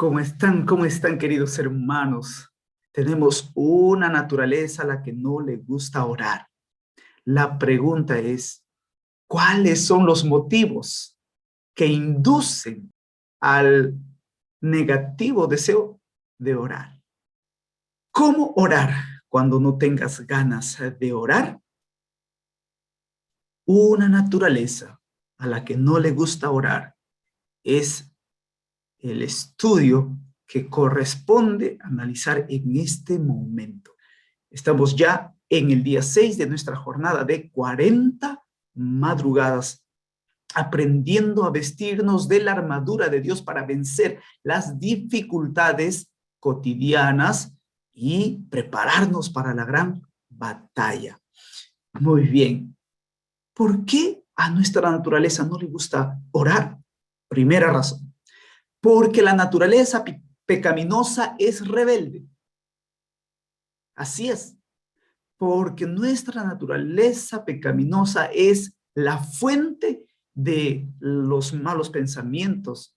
¿Cómo están? ¿Cómo están, queridos hermanos? Tenemos una naturaleza a la que no le gusta orar. La pregunta es, ¿cuáles son los motivos que inducen al negativo deseo de orar? ¿Cómo orar cuando no tengas ganas de orar? Una naturaleza a la que no le gusta orar es el estudio que corresponde analizar en este momento. Estamos ya en el día 6 de nuestra jornada de 40 madrugadas, aprendiendo a vestirnos de la armadura de Dios para vencer las dificultades cotidianas y prepararnos para la gran batalla. Muy bien. ¿Por qué a nuestra naturaleza no le gusta orar? Primera razón. Porque la naturaleza pecaminosa es rebelde. Así es. Porque nuestra naturaleza pecaminosa es la fuente de los malos pensamientos.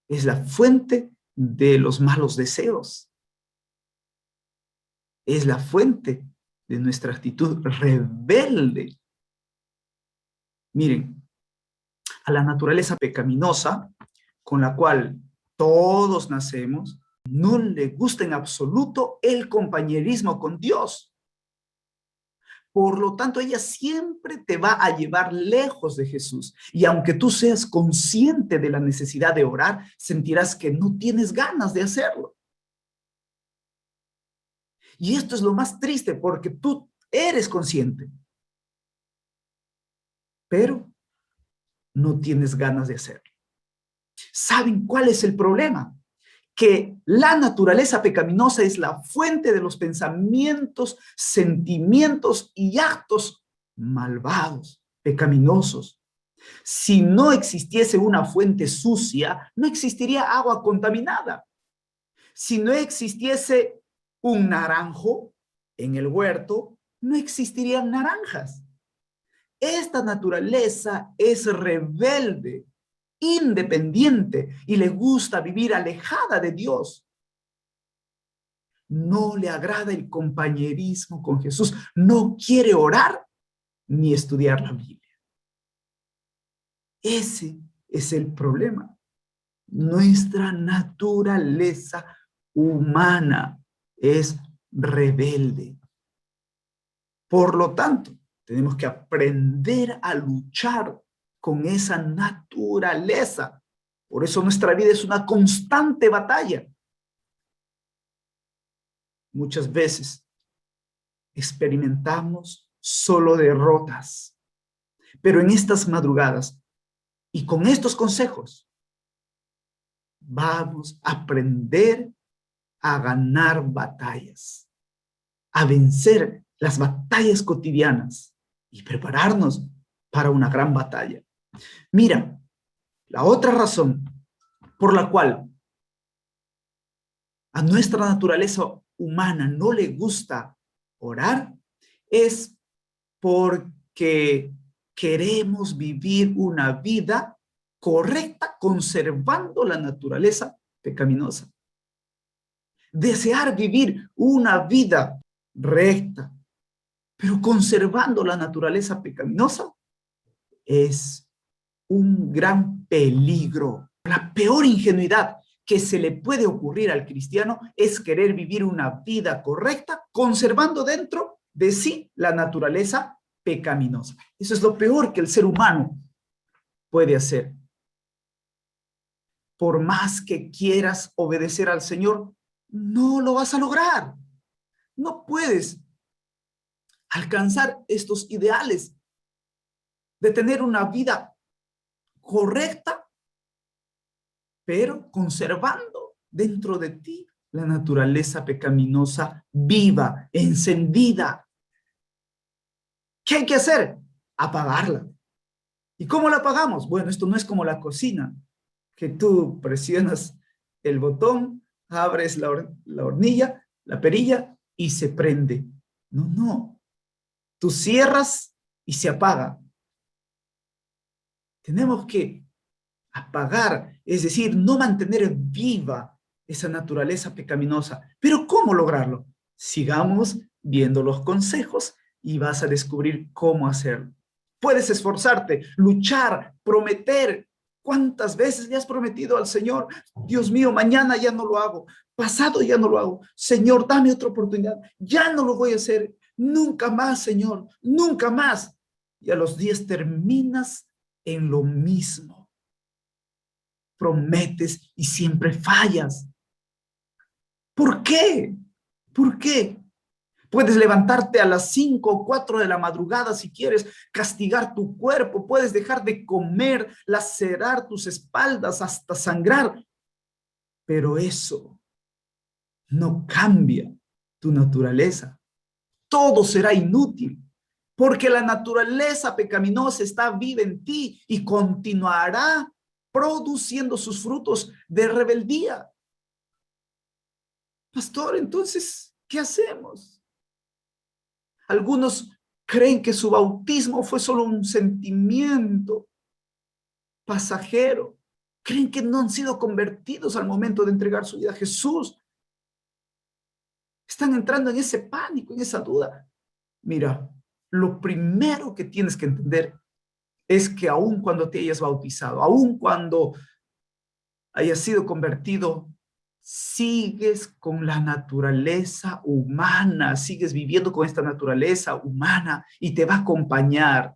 Es la fuente de los malos deseos. Es la fuente de nuestra actitud rebelde. Miren, a la naturaleza pecaminosa, con la cual todos nacemos, no le gusta en absoluto el compañerismo con Dios. Por lo tanto, ella siempre te va a llevar lejos de Jesús. Y aunque tú seas consciente de la necesidad de orar, sentirás que no tienes ganas de hacerlo. Y esto es lo más triste porque tú eres consciente, pero no tienes ganas de hacerlo. ¿Saben cuál es el problema? Que la naturaleza pecaminosa es la fuente de los pensamientos, sentimientos y actos malvados, pecaminosos. Si no existiese una fuente sucia, no existiría agua contaminada. Si no existiese un naranjo en el huerto, no existirían naranjas. Esta naturaleza es rebelde, independiente y le gusta vivir alejada de Dios. No le agrada el compañerismo con Jesús, no quiere orar ni estudiar la Biblia. Ese es el problema. Nuestra naturaleza humana es rebelde. Por lo tanto, tenemos que aprender a luchar con esa naturaleza. Por eso nuestra vida es una constante batalla. Muchas veces experimentamos solo derrotas, pero en estas madrugadas y con estos consejos vamos a aprender a ganar batallas, a vencer las batallas cotidianas y prepararnos para una gran batalla. Mira, la otra razón por la cual a nuestra naturaleza humana no le gusta orar es porque queremos vivir una vida correcta conservando la naturaleza pecaminosa. Desear vivir una vida recta, pero conservando la naturaleza pecaminosa, es un gran peligro. La peor ingenuidad que se le puede ocurrir al cristiano es querer vivir una vida correcta, conservando dentro de sí la naturaleza pecaminosa. Eso es lo peor que el ser humano puede hacer. Por más que quieras obedecer al Señor, no lo vas a lograr. No puedes alcanzar estos ideales de tener una vida correcta, pero conservando dentro de ti la naturaleza pecaminosa viva, encendida. ¿Qué hay que hacer? Apagarla. ¿Y cómo la apagamos? Bueno, esto no es como la cocina, que tú presionas el botón, abres la hornilla, la perilla y se prende. No, no. Tú cierras y se apaga. Tenemos que apagar, es decir, no mantener viva esa naturaleza pecaminosa. Pero ¿cómo lograrlo? Sigamos viendo los consejos y vas a descubrir cómo hacerlo. Puedes esforzarte, luchar, prometer. ¿Cuántas veces le has prometido al Señor? Dios mío, mañana ya no lo hago, pasado ya no lo hago. Señor, dame otra oportunidad. Ya no lo voy a hacer. Nunca más, Señor, nunca más. Y a los días terminas en lo mismo. Prometes y siempre fallas. ¿Por qué? ¿Por qué? Puedes levantarte a las 5 o 4 de la madrugada si quieres, castigar tu cuerpo, puedes dejar de comer, lacerar tus espaldas hasta sangrar, pero eso no cambia tu naturaleza. Todo será inútil, porque la naturaleza pecaminosa está viva en ti y continuará produciendo sus frutos de rebeldía. Pastor, entonces, ¿qué hacemos? Algunos creen que su bautismo fue solo un sentimiento pasajero. Creen que no han sido convertidos al momento de entregar su vida a Jesús. Están entrando en ese pánico, en esa duda. Mira, lo primero que tienes que entender es que aun cuando te hayas bautizado, aun cuando hayas sido convertido, sigues con la naturaleza humana, sigues viviendo con esta naturaleza humana y te va a acompañar.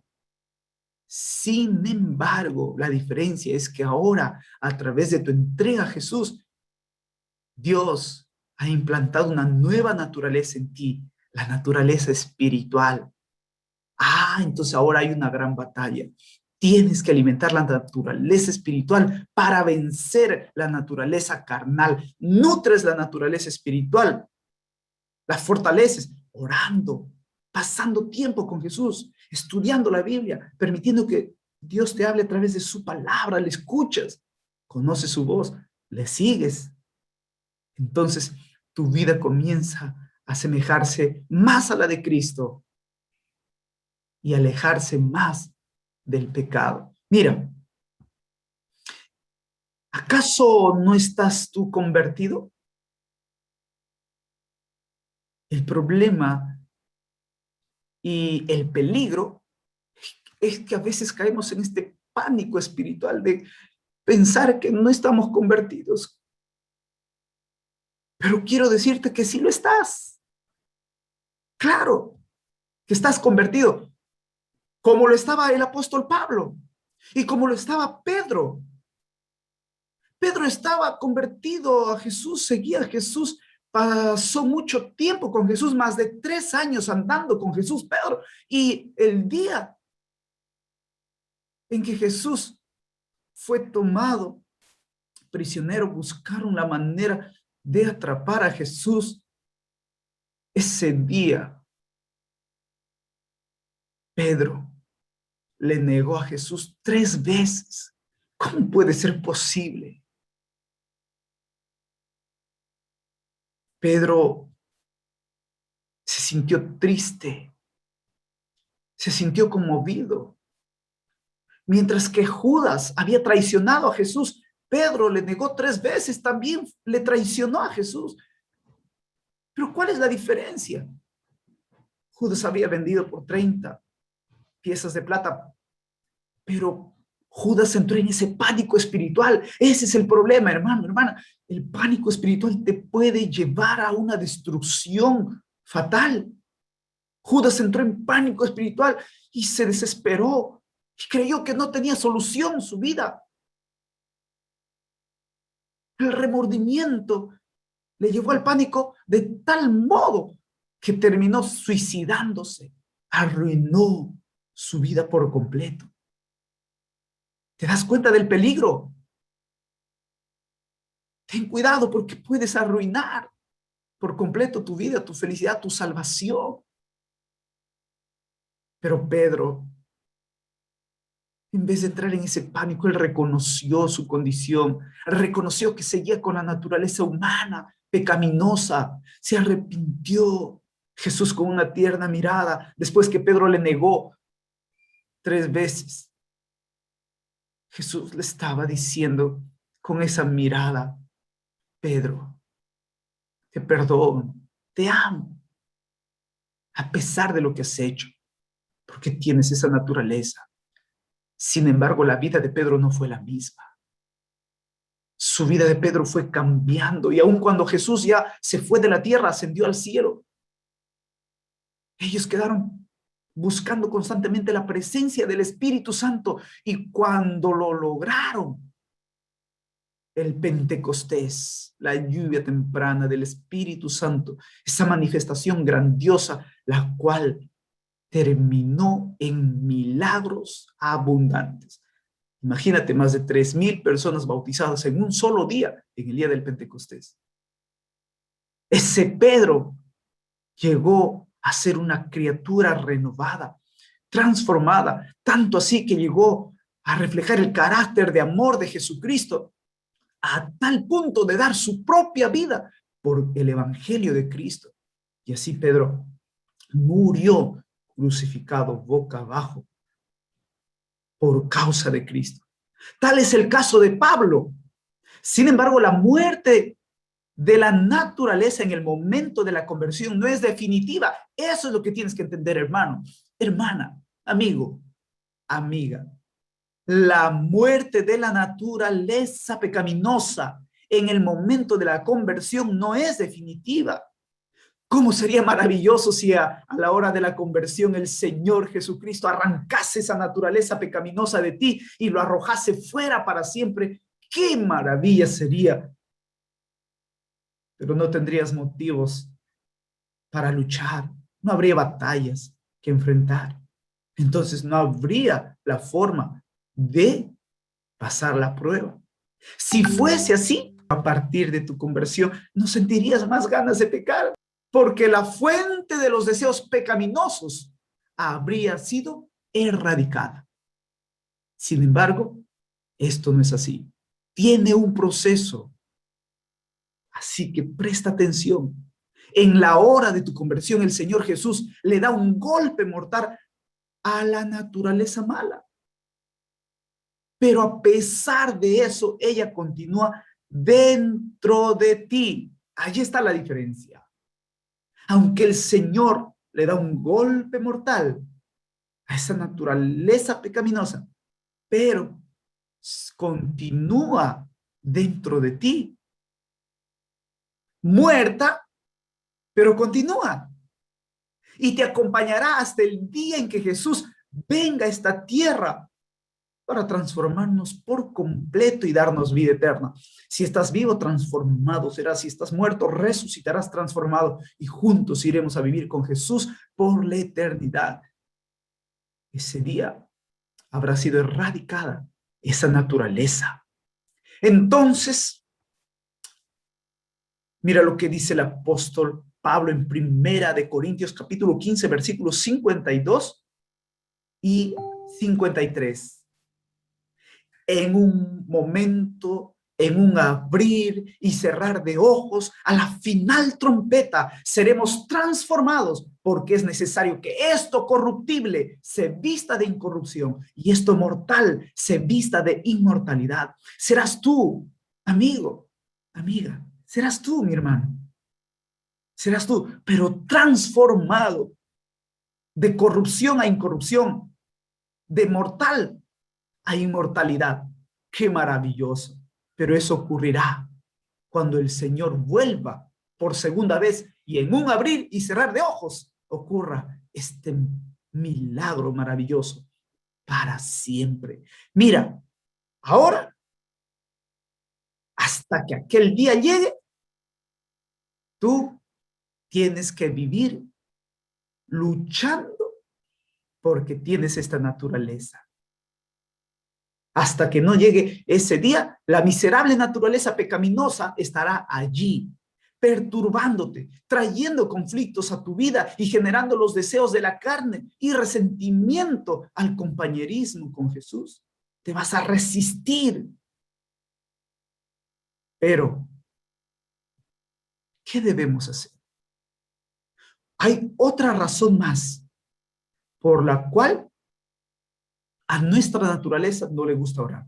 Sin embargo, la diferencia es que ahora, a través de tu entrega a Jesús, Dios ha implantado una nueva naturaleza en ti, la naturaleza espiritual. Entonces ahora hay una gran batalla. Tienes que alimentar la naturaleza espiritual para vencer la naturaleza carnal. Nutres la naturaleza espiritual, la fortaleces orando, pasando tiempo con Jesús, estudiando la Biblia, permitiendo que Dios te hable a través de su palabra, le escuchas, conoces su voz, le sigues. Entonces tu vida comienza a asemejarse más a la de Cristo y alejarse más del pecado. Mira, ¿acaso no estás tú convertido? El problema y el peligro es que a veces caemos en este pánico espiritual de pensar que no estamos convertidos. Pero quiero decirte que sí lo estás. Claro que estás convertido, como lo estaba el apóstol Pablo y como lo estaba Pedro. Pedro estaba convertido a Jesús, seguía a Jesús, pasó mucho tiempo con Jesús, más de 3 años andando con Jesús, Pedro. Y el día en que Jesús fue tomado prisionero, buscaron la manera de atrapar a Jesús. Ese día, Pedro le negó a Jesús 3 veces. ¿Cómo puede ser posible? Pedro se sintió triste, se sintió conmovido. Mientras que Judas había traicionado a Jesús, Pedro le negó 3 veces, también le traicionó a Jesús. Pero ¿cuál es la diferencia? Judas había vendido por 30 piezas de plata, pero Judas entró en ese pánico espiritual. Ese es el problema, hermano, hermana. El pánico espiritual te puede llevar a una destrucción fatal. Judas entró en pánico espiritual y se desesperó y creyó que no tenía solución su vida. El remordimiento le llevó al pánico de tal modo que terminó suicidándose, arruinó su vida por completo. ¿Te das cuenta del peligro? Ten cuidado porque puedes arruinar por completo tu vida, tu felicidad, tu salvación. Pero Pedro, en vez de entrar en ese pánico, él reconoció su condición, reconoció que seguía con la naturaleza humana, pecaminosa, se arrepintió. Jesús con una tierna mirada, después que Pedro le negó 3 veces, Jesús le estaba diciendo con esa mirada: Pedro, te perdono, te amo, a pesar de lo que has hecho, porque tienes esa naturaleza. Sin embargo, la vida de Pedro no fue la misma. Su vida de Pedro fue cambiando, y aun cuando Jesús ya se fue de la tierra, ascendió al cielo, ellos quedaron buscando constantemente la presencia del Espíritu Santo, y cuando lo lograron, el Pentecostés, la lluvia temprana del Espíritu Santo, esa manifestación grandiosa, la cual terminó en milagros abundantes. Imagínate, más de 3,000 personas bautizadas en un solo día, en el día del Pentecostés. Ese Pedro llegó a ser una criatura renovada, transformada, tanto así que llegó a reflejar el carácter de amor de Jesucristo, a tal punto de dar su propia vida por el evangelio de Cristo. Y así Pedro murió crucificado boca abajo por causa de Cristo. Tal es el caso de Pablo. Sin embargo, la muerte de la naturaleza en el momento de la conversión no es definitiva. Eso es lo que tienes que entender, hermano, hermana, amigo, amiga. La muerte de la naturaleza pecaminosa en el momento de la conversión no es definitiva. ¿Cómo sería maravilloso si a la hora de la conversión el Señor Jesucristo arrancase esa naturaleza pecaminosa de ti y lo arrojase fuera para siempre? ¡Qué maravilla sería! Pero no tendrías motivos para luchar, no habría batallas que enfrentar. Entonces no habría la forma de pasar la prueba. Si fuese así, a partir de tu conversión, no sentirías más ganas de pecar, porque la fuente de los deseos pecaminosos habría sido erradicada. Sin embargo, esto no es así. Tiene un proceso. Así que presta atención. En la hora de tu conversión, el Señor Jesús le da un golpe mortal a la naturaleza mala. Pero a pesar de eso, ella continúa dentro de ti. Allí está la diferencia. Aunque el Señor le da un golpe mortal a esa naturaleza pecaminosa, pero continúa dentro de ti. Muerta, pero continúa. Y te acompañará hasta el día en que Jesús venga a esta tierra para transformarnos por completo y darnos vida eterna. Si estás vivo, transformado serás. Si estás muerto, resucitarás transformado y juntos iremos a vivir con Jesús por la eternidad. Ese día habrá sido erradicada esa naturaleza. Entonces, mira lo que dice el apóstol Pablo en Primera de Corintios capítulo 15, versículos 52 y 53. En un momento, en un abrir y cerrar de ojos, a la final trompeta, seremos transformados, porque es necesario que esto corruptible se vista de incorrupción y esto mortal se vista de inmortalidad. Serás tú, amigo, amiga, serás tú, mi hermano. Serás tú, pero transformado de corrupción a incorrupción, de mortal a inmortalidad. ¡Qué maravilloso! Pero eso ocurrirá cuando el Señor vuelva por segunda vez y en un abrir y cerrar de ojos ocurra este milagro maravilloso para siempre. Mira, ahora, hasta que aquel día llegue, tú tienes que vivir luchando porque tienes esta naturaleza. Hasta que no llegue ese día, la miserable naturaleza pecaminosa estará allí, perturbándote, trayendo conflictos a tu vida y generando los deseos de la carne y resentimiento al compañerismo con Jesús. Te vas a resistir. Pero, ¿qué debemos hacer? Hay otra razón más por la cual a nuestra naturaleza no le gusta orar.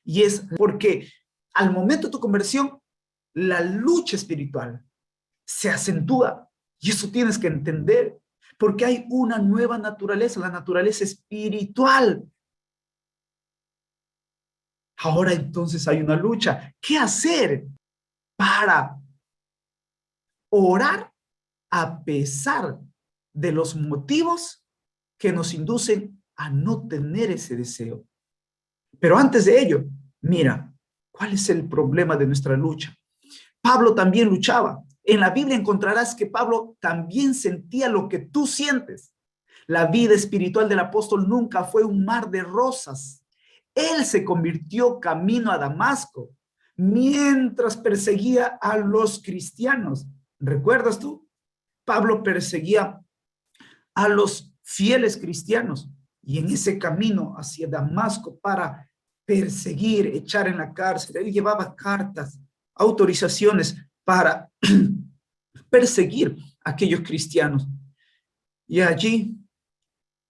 Y es porque al momento de tu conversión, la lucha espiritual se acentúa. Y eso tienes que entender, porque hay una nueva naturaleza, la naturaleza espiritual. Ahora entonces hay una lucha. ¿Qué hacer para orar a pesar de los motivos que nos inducen a no tener ese deseo? Pero antes de ello, mira, ¿cuál es el problema de nuestra lucha? Pablo también luchaba. En la Biblia encontrarás que Pablo también sentía lo que tú sientes. La vida espiritual del apóstol nunca fue un mar de rosas. Él se convirtió camino a Damasco mientras perseguía a los cristianos. ¿Recuerdas tú? Pablo perseguía a los fieles cristianos y en ese camino hacia Damasco para perseguir, echar en la cárcel, él llevaba cartas, autorizaciones para perseguir a aquellos cristianos. Y allí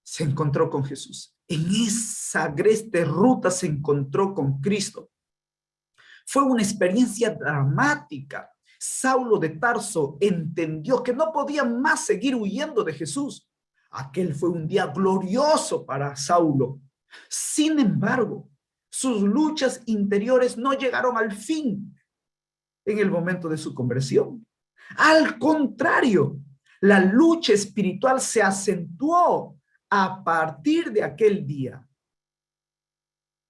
se encontró con Jesús. En esa agreste ruta se encontró con Cristo. Fue una experiencia dramática. Saulo de Tarso entendió que no podía más seguir huyendo de Jesús. Aquel fue un día glorioso para Saulo. Sin embargo, sus luchas interiores no llegaron al fin en el momento de su conversión. Al contrario, la lucha espiritual se acentuó a partir de aquel día.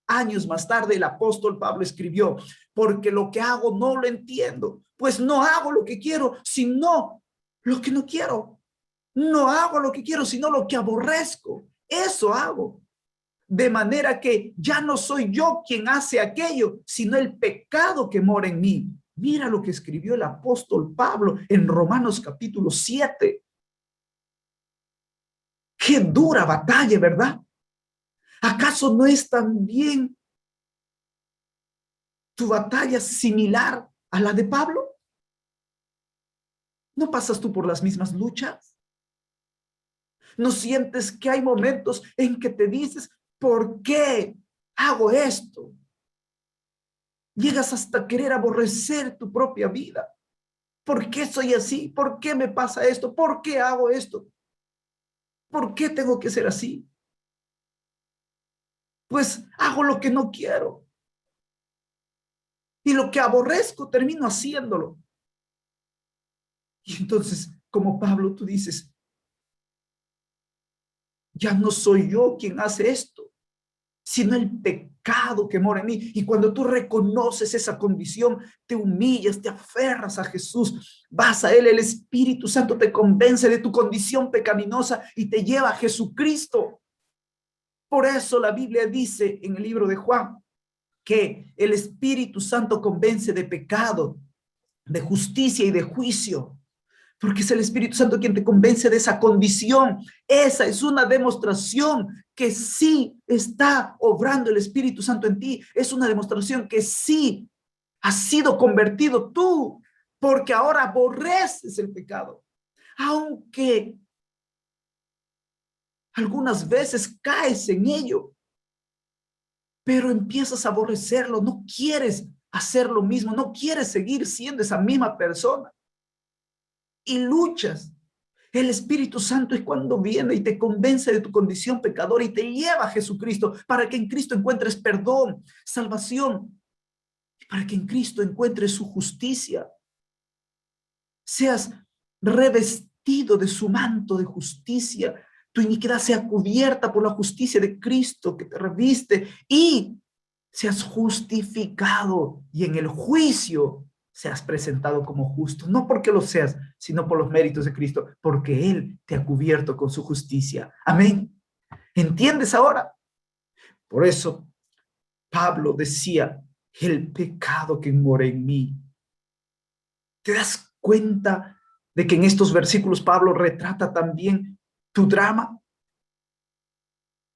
Años más tarde, el apóstol Pablo escribió, porque lo que hago no lo entiendo, pues no hago lo que quiero, sino lo que no quiero. No hago lo que quiero, sino lo que aborrezco. Eso hago. De manera que ya no soy yo quien hace aquello, sino el pecado que mora en mí. Mira lo que escribió el apóstol Pablo en Romanos capítulo 7. Qué dura batalla, ¿verdad? ¿Acaso no es también tu batalla similar a la de Pablo? ¿No pasas tú por las mismas luchas? ¿No sientes que hay momentos en que te dices, ¿por qué hago esto? Llegas hasta querer aborrecer tu propia vida. ¿Por qué soy así? ¿Por qué me pasa esto? ¿Por qué hago esto? ¿Por qué tengo que ser así? Pues hago lo que no quiero. Y lo que aborrezco termino haciéndolo. Y entonces, como Pablo, tú dices, ya no soy yo quien hace esto, sino el pecado que mora en mí. Y cuando tú reconoces esa condición, te humillas, te aferras a Jesús, vas a Él, el Espíritu Santo te convence de tu condición pecaminosa y te lleva a Jesucristo. Por eso la Biblia dice en el libro de Juan que el Espíritu Santo convence de pecado, de justicia y de juicio. Porque es el Espíritu Santo quien te convence de esa condición. Esa es una demostración que sí está obrando el Espíritu Santo en ti. Es una demostración que sí has sido convertido tú, porque ahora aborreces el pecado. Aunque algunas veces caes en ello, pero empiezas a aborrecerlo, no quieres hacer lo mismo, no quieres seguir siendo esa misma persona. Y luchas. El Espíritu Santo es cuando viene y te convence de tu condición pecadora y te lleva a Jesucristo para que en Cristo encuentres perdón, salvación, para que en Cristo encuentres su justicia. Seas revestido de su manto de justicia, tu iniquidad sea cubierta por la justicia de Cristo que te reviste y seas justificado y en el juicio seas presentado como justo, no porque lo seas, sino por los méritos de Cristo, porque Él te ha cubierto con su justicia. Amén. ¿Entiendes ahora? Por eso Pablo decía, el pecado que mora en mí. ¿Te das cuenta de que en estos versículos Pablo retrata también tu drama?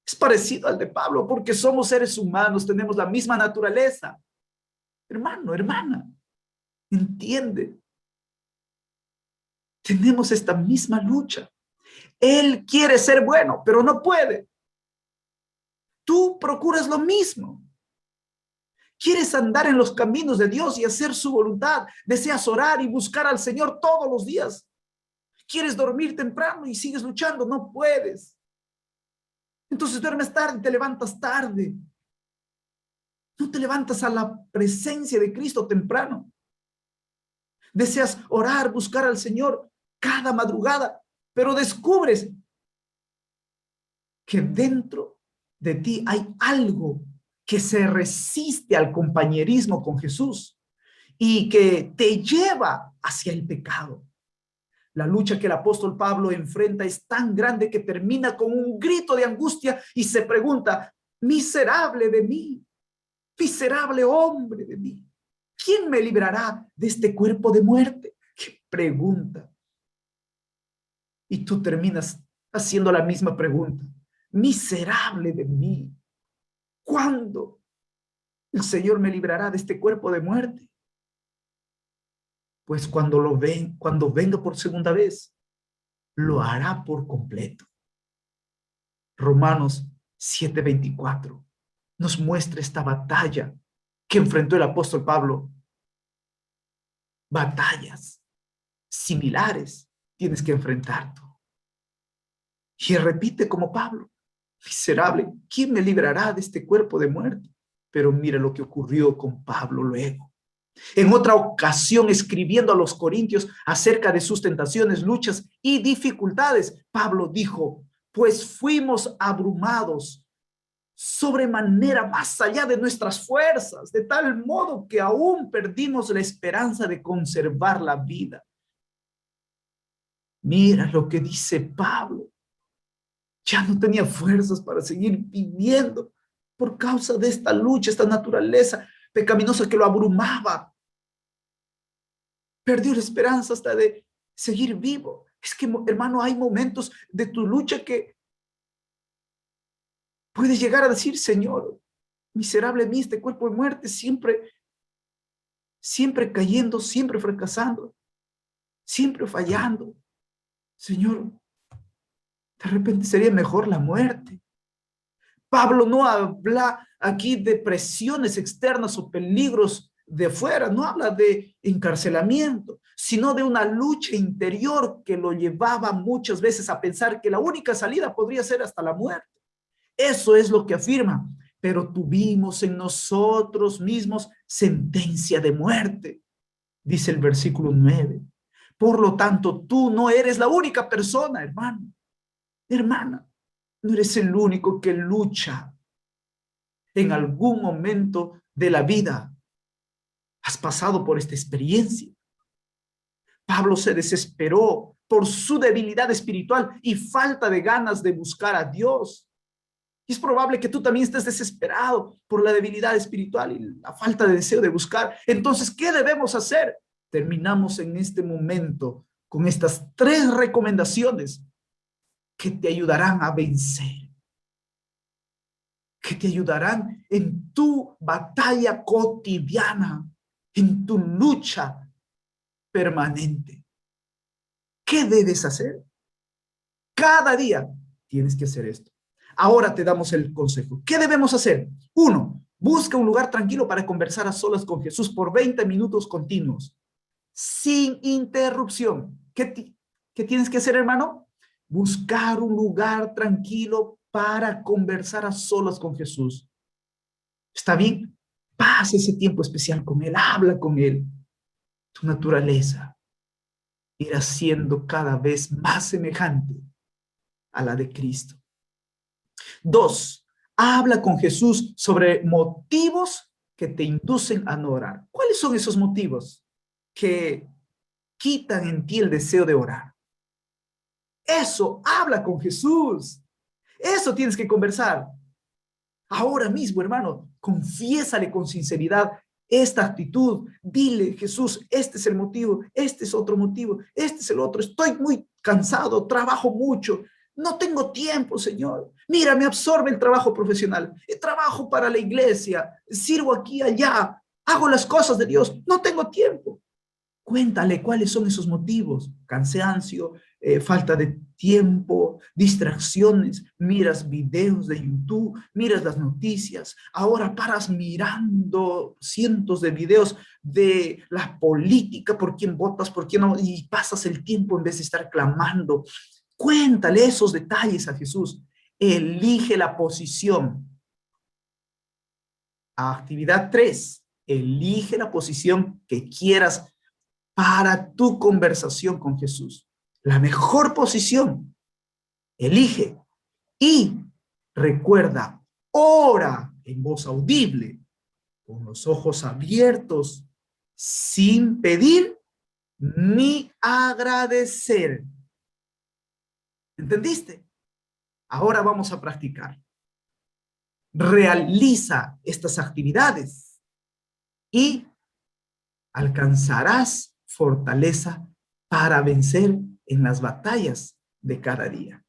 Es parecido al de Pablo porque somos seres humanos, tenemos la misma naturaleza. Hermano, hermana, entiende. Tenemos esta misma lucha. Él quiere ser bueno, pero no puede. Tú procuras lo mismo. ¿Quieres andar en los caminos de Dios y hacer su voluntad? ¿Deseas orar y buscar al Señor todos los días? ¿Quieres dormir temprano y sigues luchando? No puedes. Entonces duermes tarde y te levantas tarde. No te levantas a la presencia de Cristo temprano. Deseas orar, buscar al Señor cada madrugada, pero descubres que dentro de ti hay algo que se resiste al compañerismo con Jesús y que te lleva hacia el pecado. La lucha que el apóstol Pablo enfrenta es tan grande que termina con un grito de angustia y se pregunta: miserable de mí, miserable hombre de mí, ¿quién me librará de este cuerpo de muerte? ¡Qué pregunta! Y tú terminas haciendo la misma pregunta: miserable de mí, ¿cuándo el Señor me librará de este cuerpo de muerte? Pues cuando venga por segunda vez, lo hará por completo. Romanos 7:24 nos muestra esta batalla que enfrentó el apóstol Pablo. Batallas similares tienes que enfrentar tú. Y repite como Pablo: miserable, ¿quién me librará de este cuerpo de muerte? Pero mira lo que ocurrió con Pablo luego. En otra ocasión, escribiendo a los corintios acerca de sus tentaciones, luchas y dificultades, Pablo dijo: pues fuimos abrumados sobremanera más allá de nuestras fuerzas, de tal modo que aún perdimos la esperanza de conservar la vida. Mira lo que dice Pablo. Ya no tenía fuerzas para seguir viviendo por causa de esta lucha, esta naturaleza pecaminosa que lo abrumaba. Perdió la esperanza hasta de seguir vivo. Es que, hermano, hay momentos de tu lucha que puedes llegar a decir: Señor, miserable mí, este cuerpo de muerte, siempre cayendo, siempre fracasando, siempre fallando. Señor, de repente sería mejor la muerte. Pablo no habla aquí de presiones externas o peligros de fuera, no habla de encarcelamiento, sino de una lucha interior que lo llevaba muchas veces a pensar que la única salida podría ser hasta la muerte. Eso es lo que afirma: pero tuvimos en nosotros mismos sentencia de muerte, dice el versículo 9. Por lo tanto, tú no eres la única persona, hermano, hermana. No eres el único que lucha en algún momento de la vida. Has pasado por esta experiencia. Pablo se desesperó por su debilidad espiritual y falta de ganas de buscar a Dios. Y es probable que tú también estés desesperado por la debilidad espiritual y la falta de deseo de buscar. Entonces, ¿qué debemos hacer? Terminamos en este momento con estas 3 recomendaciones que te ayudarán a vencer, que te ayudarán en tu batalla cotidiana, en tu lucha permanente. ¿Qué debes hacer? Cada día tienes que hacer esto. Ahora te damos el consejo. ¿Qué debemos hacer? 1, busca un lugar tranquilo para conversar a solas con Jesús por 20 minutos continuos, sin interrupción. ¿Qué tienes que hacer, hermano? Buscar un lugar tranquilo para conversar a solas con Jesús. ¿Está bien? Pasa ese tiempo especial con Él, habla con Él. Tu naturaleza irá siendo cada vez más semejante a la de Cristo. 2, habla con Jesús sobre motivos que te inducen a no orar. ¿Cuáles son esos motivos que quitan en ti el deseo de orar? Eso, habla con Jesús. Eso tienes que conversar. Ahora mismo, hermano, confiésale con sinceridad esta actitud. Dile: Jesús, este es el motivo, este es otro motivo, este es el otro. Estoy muy cansado, trabajo mucho, no tengo tiempo, Señor. Mira, me absorbe el trabajo profesional, trabajo para la iglesia, sirvo aquí y allá, hago las cosas de Dios, no tengo tiempo. Cuéntale cuáles son esos motivos: cansancio, falta de tiempo, distracciones, miras videos de YouTube, miras las noticias, ahora paras mirando cientos de videos de la política, por quién votas, por quién no, y pasas el tiempo en vez de estar clamando. Cuéntale esos detalles a Jesús. Elige la posición. Actividad 3. Elige la posición que quieras para tu conversación con Jesús. La mejor posición. Elige. Y recuerda, ora en voz audible, con los ojos abiertos, sin pedir ni agradecer. ¿Entendiste? Ahora vamos a practicar. Realiza estas actividades y alcanzarás fortaleza para vencer en las batallas de cada día.